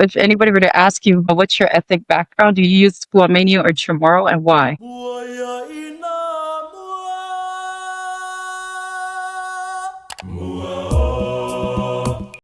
If anybody were to ask you, what's your ethnic background, do you use Guamanian or Chamorro, and why?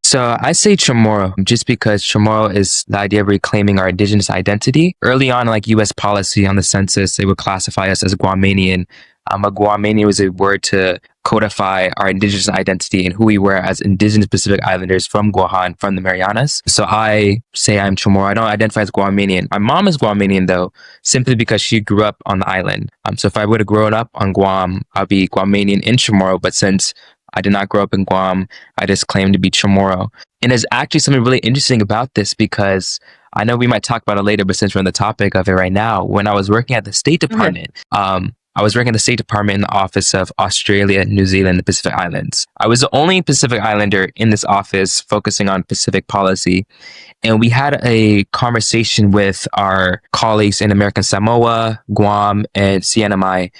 So I say Chamorro just because Chamorro is the idea of reclaiming our indigenous identity. Early on, like U.S. policy on the census, they would classify us as Guamanian. A Guamanian was a word to codify our indigenous identity and who we were as indigenous Pacific Islanders from Guam, from the Marianas. So I say I'm Chamorro. I don't identify as Guamanian. My mom is Guamanian though, simply because she grew up on the island. So if I would have grown up on Guam, I'd be Guamanian in Chamorro. But since I did not grow up in Guam, I just claim to be Chamorro. And there's actually something really interesting about this because I know we might talk about it later, but since we're on the topic of it right now, when I was working at the State Department, I was working at the State Department in the office of Australia, New Zealand, and the Pacific Islands. I was the only Pacific Islander in this office focusing on Pacific policy. And we had a conversation with our colleagues in American Samoa, Guam, and CNMI.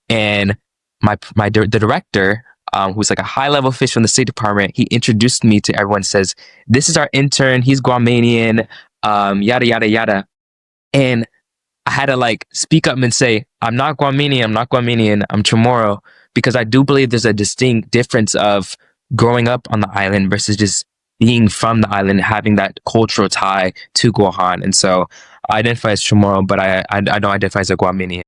And the director, who's like a high-level official in the State Department, he introduced me to everyone, says, this is our intern, he's Guamanian, yada, yada, yada. And I had to like speak up and say, I'm not Guamanian, I'm Chamorro, because I do believe there's a distinct difference of growing up on the island versus just being from the island, having that cultural tie to Guam. And so I identify as Chamorro, but I don't identify as a Guamanian.